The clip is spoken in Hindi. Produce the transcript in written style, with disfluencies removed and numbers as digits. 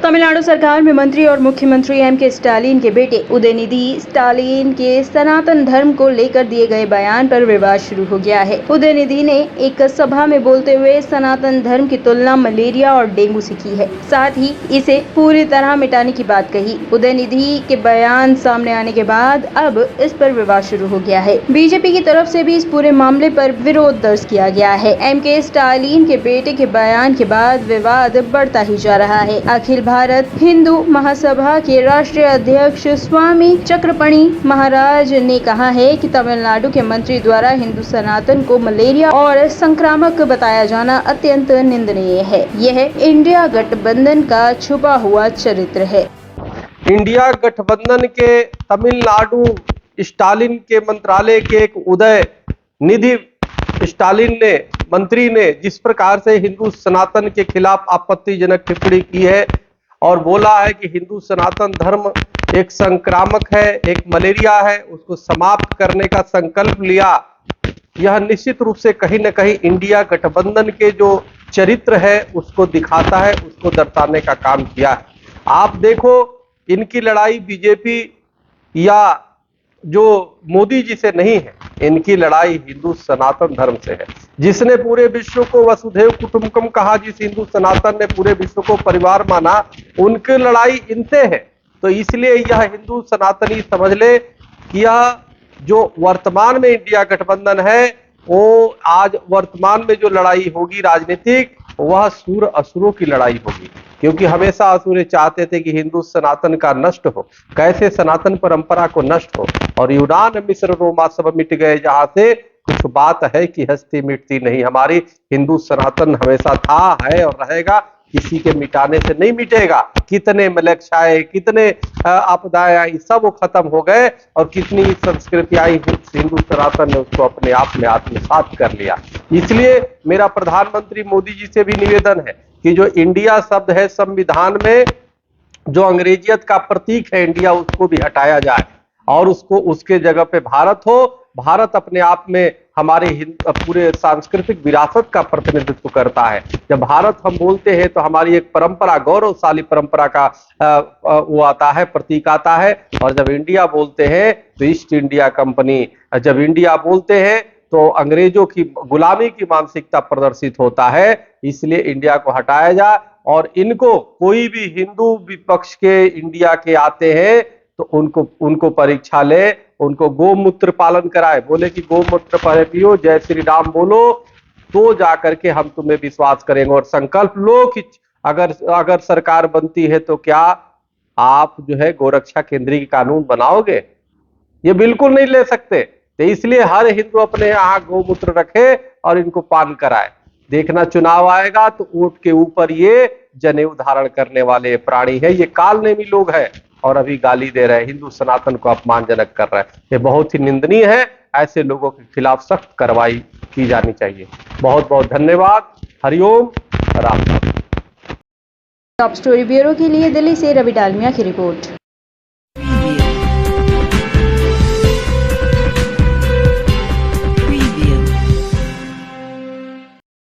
तमिलनाडु सरकार में मंत्री और मुख्यमंत्री एम.के. स्टालिन के बेटे उदयनिधि स्टालिन के सनातन धर्म को लेकर दिए गए बयान पर विवाद शुरू हो गया है। उदयनिधि ने एक सभा में बोलते हुए सनातन धर्म की तुलना मलेरिया और डेंगू से की है, साथ ही इसे पूरी तरह मिटाने की बात कही। उदयनिधि के बयान सामने आने के बाद अब इस पर विवाद शुरू हो गया है। बीजेपी की तरफ से भी इस पूरे मामले पर विरोध दर्ज किया गया है। एम.के. स्टालिन के बेटे के बयान के बाद विवाद बढ़ता ही जा रहा है। अखिल भारत हिंदू महासभा के राष्ट्रीय अध्यक्ष स्वामी चक्रपणी महाराज ने कहा है कि तमिलनाडु के मंत्री द्वारा हिंदू सनातन को मलेरिया और संक्रामक बताया जाना अत्यंत निंदनीय है। यह इंडिया गठबंधन का छुपा हुआ चरित्र है। इंडिया गठबंधन के तमिलनाडु स्टालिन के मंत्रालय के एक उदय निधि स्टालिन ने मंत्री ने जिस प्रकार से हिंदू सनातन के खिलाफ आपत्तिजनक टिप्पणी की है और बोला है कि हिंदू सनातन धर्म एक संक्रामक है, एक मलेरिया है, उसको समाप्त करने का संकल्प लिया, यह निश्चित रूप से कहीं न कहीं इंडिया गठबंधन के जो चरित्र है उसको दिखाता है, उसको दर्शाने का काम किया है। आप देखो, इनकी लड़ाई बीजेपी या जो मोदी जी से नहीं है, इनकी लड़ाई हिंदू सनातन धर्म से है, जिसने पूरे विश्व को वसुधैव कुटुंबकम कहा, जिस हिंदू सनातन ने पूरे विश्व को परिवार माना, उनकी लड़ाई इनसे है। तो इसलिए यह हिंदू सनातनी समझ ले कि यह जो वर्तमान में इंडिया गठबंधन है, वो आज वर्तमान में जो लड़ाई होगी राजनीतिक, वह सूर असुरों की लड़ाई होगी, क्योंकि हमेशा असुर चाहते थे कि हिंदू सनातन का नष्ट हो, कैसे सनातन परंपरा को नष्ट हो, और यूनान मिस्र रोमा सब मिट गए, जहां से कुछ बात है कि हस्ती मिटती नहीं। हमारी हिंदू सनातन हमेशा था, है और रहेगा, किसी के मिटाने से नहीं मिटेगा। कितने मलेच्छाए, कितने आपदाएं आई, सब वो खत्म हो गए, और कितनी संस्कृति आई, हिंदू सनातन ने उसको अपने आप में आत्मसात कर लिया। इसलिए मेरा प्रधानमंत्री मोदी जी से भी निवेदन है कि जो इंडिया शब्द है संविधान में, जो अंग्रेजियत का प्रतीक है इंडिया, उसको भी हटाया जाए और उसको उसके जगह पे भारत हो। भारत अपने आप में हमारे पूरे सांस्कृतिक विरासत का प्रतिनिधित्व करता है। जब भारत हम बोलते हैं तो हमारी एक परंपरा, गौरवशाली परंपरा का वो आता है, प्रतीक आता है। और जब इंडिया बोलते हैं तो ईस्ट इंडिया कंपनी, जब इंडिया बोलते हैं तो अंग्रेजों की गुलामी की मानसिकता प्रदर्शित होता है। इसलिए इंडिया को हटाया जाए, और इनको कोई भी हिंदू विपक्ष के इंडिया के आते हैं तो उनको परीक्षा ले, उनको गोमूत्र पालन कराए, बोले कि गोमूत्र पियो, जय श्री राम बोलो, तो जाकर के हम तुम्हें विश्वास करेंगे। और संकल्प लो कि अगर सरकार बनती है तो क्या आप जो है गोरक्षा केंद्रीय कानून बनाओगे? ये बिल्कुल नहीं ले सकते। तो इसलिए हर हिंदू अपने यहाँ गोमूत्र रखे और इनको पान कराए। देखना चुनाव आएगा तो ऊंट के ऊपर ये जनेऊ धारण करने वाले प्राणी है, ये कालनेमी लोग हैं, और अभी गाली दे रहे हैं, हिंदू सनातन को अपमानजनक कर रहे हैं। ये बहुत ही निंदनीय है। ऐसे लोगों के खिलाफ सख्त कार्रवाई की जानी चाहिए। बहुत बहुत धन्यवाद। Hariom, Ram. Top story bureau के लिए दिल्ली से रवि डालमिया की रिपोर्ट।